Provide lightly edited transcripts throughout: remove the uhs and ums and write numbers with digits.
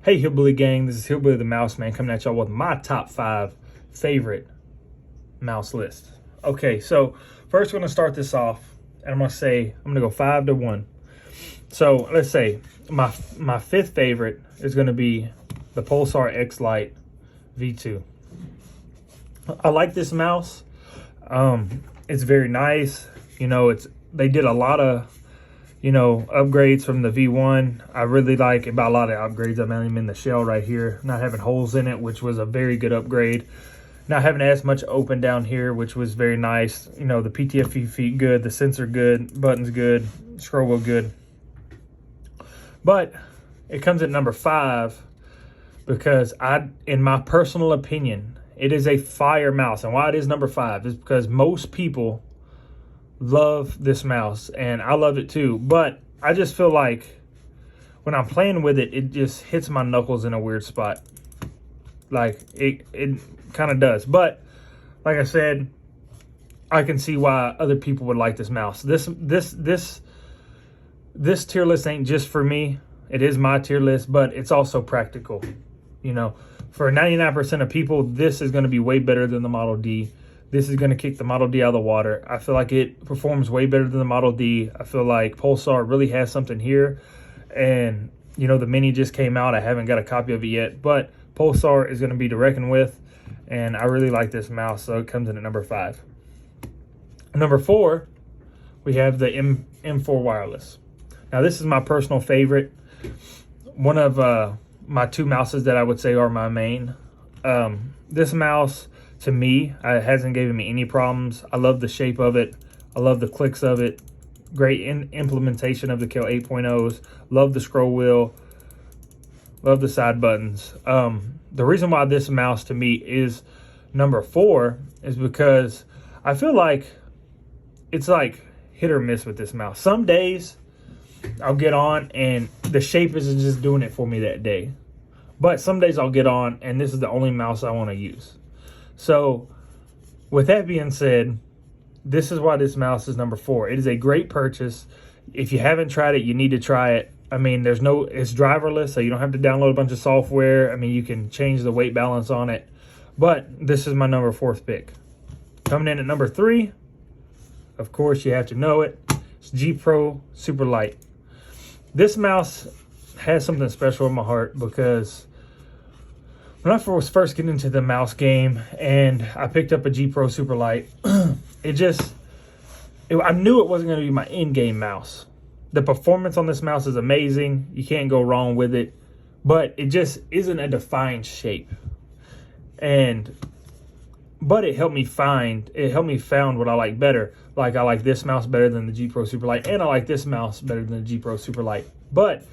Hey Hillbilly Gang, this is Hillbilly the Mouse Man coming at y'all with my top 5 favorite mouse list. Okay, so first we're gonna start this off, and I'm gonna go 5 to 1. So let's say my 5th favorite is gonna be the Pulsar Xlite V2. I like this mouse. It's very nice. You know, they did a lot of upgrades from the V1. I really like about a lot of upgrades. I mean, in the shell right here, not having holes in it, which was a very good upgrade. Not having as much open down here, which was very nice. You know, the PTFE feet good, the sensor good, buttons good, scroll wheel good. But it comes at number 5 because in my personal opinion, it is a fire mouse. And why it is number 5 is because most people love this mouse, and I love it too, but I just feel like when I'm playing with it, it just hits my knuckles in a weird spot. Like it kind of does. But like I said, I can see why other people would like this mouse. This tier list ain't just for me. It is my tier list, but it's also practical. You know, for 99% of people, this is going to be way better than the Model D. This is going to kick the Model D out of the water. I feel like it performs way better than the Model D. I feel like Pulsar really has something here. And, you know, the Mini just came out. I haven't got a copy of it yet. But Pulsar is going to be to reckon with. And I really like this mouse, so it comes in at number 5. Number 4, we have the M4 Wireless. Now, this is my personal favorite. One of my 2 mouses that I would say are my main. This mouse, to me, it hasn't given me any problems. I love the shape of it. I love the clicks of it. Great implementation of the Kel 8.0s. Love the scroll wheel. Love the side buttons. The reason why this mouse to me is number 4 is because I feel like it's like hit or miss with this mouse. Some days I'll get on and the shape isn't just doing it for me that day. But some days I'll get on and this is the only mouse I want to use. So with that being said, this is why this mouse is number 4. It is a great purchase. If you haven't tried it, you need to try it. I mean, it's driverless, so you don't have to download a bunch of software. I mean, you can change the weight balance on it. But this is my number 4th pick. Coming in at number 3, of course, you have to know it. It's Pro Superlight. This mouse has something special in my heart because when I was first getting into the mouse game and I picked up a Pro Superlight, I knew it wasn't going to be my in-game mouse. The performance on this mouse is amazing. You can't go wrong with it, but it just isn't a defined shape. But it helped me found what I like better. Like I like this mouse better than the Pro Superlight, and I like this mouse better than the Pro Superlight. But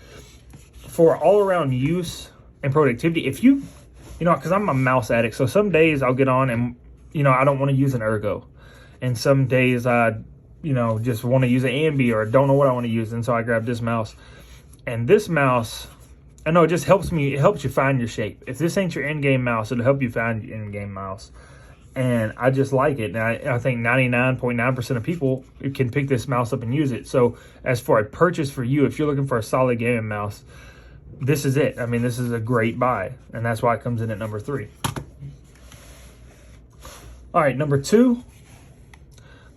for all-around use and productivity, if you know, because I'm a mouse addict, so some days I'll get on and, you know, I don't want to use an Ergo. And some days I, just want to use an Ambi or don't know what I want to use. And so I grab this mouse. And this mouse, I know it just helps me. It helps you find your shape. If this ain't your in-game mouse, it'll help you find your in-game mouse. And I just like it. And I think 99.9% of people can pick this mouse up and use it. So as for a purchase for you, if you're looking for a solid gaming mouse, this is it. I mean, this is a great buy. And that's why it comes in at number 3. All right, number 2,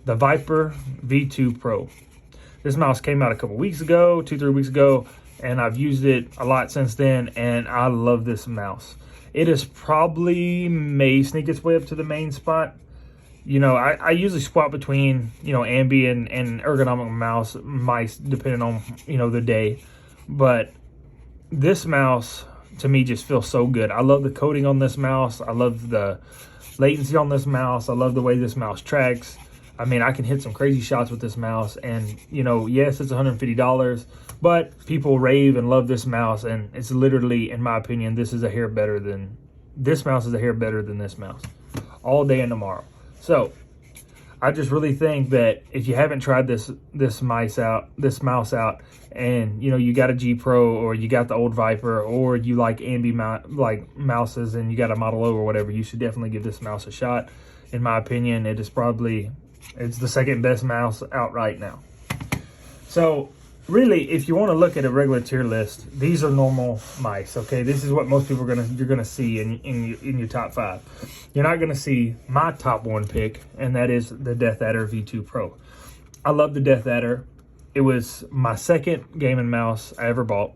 the Viper V2 Pro. This mouse came out a couple weeks ago, 2-3 weeks ago, and I've used it a lot since then, and I love this mouse. It is probably may sneak its way up to the main spot. You know, I usually swap between, Ambi and ergonomic mice, depending on, the day. But this mouse, to me, just feels so good. I love the coating on this mouse. I love the latency on this mouse. I love the way this mouse tracks. I mean, I can hit some crazy shots with this mouse. And, yes, it's $150. But people rave and love this mouse. And it's literally, in my opinion, this mouse is a hair better than this mouse. All day and tomorrow. So I just really think that if you haven't tried this mouse out, and you got a Pro or you got the old Viper or you like Ambi mouses and you got a Model O or whatever, you should definitely give this mouse a shot. In my opinion, it's the second best mouse out right now. So really, if you want to look at a regular tier list, these are normal mice. Okay, this is what most people you're gonna see in your top 5. You're not gonna see my top 1 pick, and that is the DeathAdder V2 Pro. I love the DeathAdder. It was my second gaming mouse I ever bought.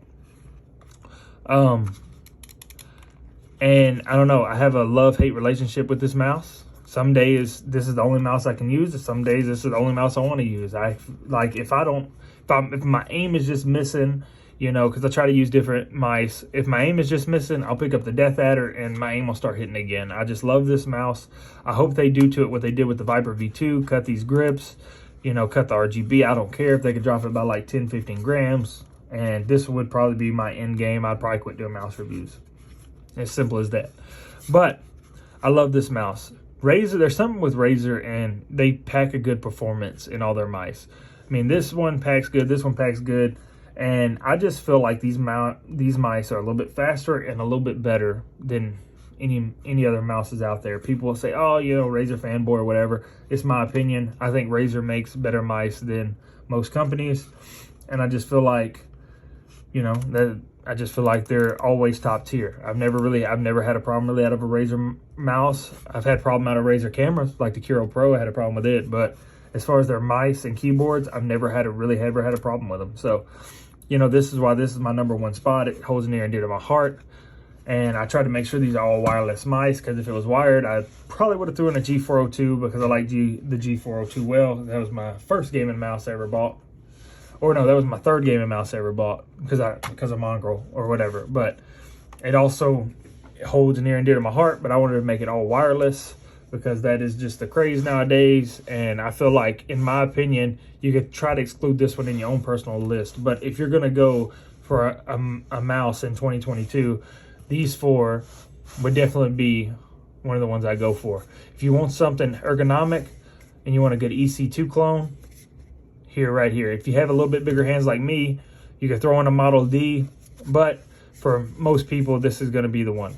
And I don't know, I have a love-hate relationship with this mouse. Some days this is the only mouse I can use, and some days this is the only mouse I want to use. If my aim is just missing, you know, because I try to use different mice. If my aim is just missing, I'll pick up the DeathAdder and my aim will start hitting again. I just love this mouse. I hope they do to it what they did with the Viper V2, cut these grips, you know, cut the RGB. I don't care if they could drop it by like 10, 15 grams. And this would probably be my end game. I'd probably quit doing mouse reviews. As simple as that. But I love this mouse. Razer, there's something with Razer, and they pack a good performance in all their mice. I mean, this one packs good, this one packs good, and I just feel like these mice are a little bit faster and a little bit better than any other mouses out there. People will say, oh, you know, Razer fanboy or whatever. It's my opinion. I think Razer makes better mice than most companies, and I just feel like, you know, I just feel like they're always top tier. I've never had a problem really out of a Razer mouse. I've had problem out of Razer cameras, like the Curo Pro. I had a problem with it, but as far as their mice and keyboards, I've never had a problem with them. So, you know, this is why this is my '1 spot. It holds near and dear to my heart. And I try to make sure these are all wireless mice, because if it was wired, I probably would have threw in a G402, because I like the G402 well. That was my first gaming mouse I ever bought. Or no, that was my third gaming mouse I ever bought, because of Mongrel or whatever. But it also holds near and dear to my heart, but I wanted to make it all wireless, because that is just the craze nowadays. And I feel like, in my opinion, you could try to exclude this one in your own personal list. But if you're going to go for a mouse in 2022, these 4 would definitely be one of the ones I go for. If you want something ergonomic and you want a good EC2 clone, right here. If you have a little bit bigger hands like me, you could throw in a Model D, but for most people, this is going to be the one.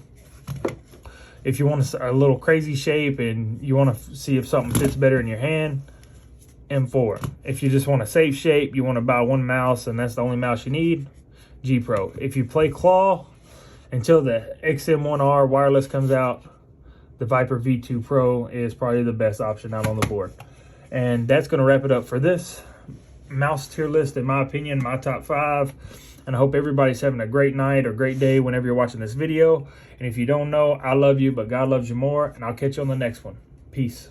If you want a little crazy shape and you want to see if something fits better in your hand, M4. If you just want a safe shape, you want to buy one mouse and that's the only mouse you need, G Pro. If you play claw, until the XM1R wireless comes out, the Viper V2 Pro is probably the best option out on the board. And that's going to wrap it up for this mouse tier list, in my opinion, my top 5. And I hope everybody's having a great night or great day whenever you're watching this video. And if you don't know, I love you, but God loves you more. And I'll catch you on the next one. Peace.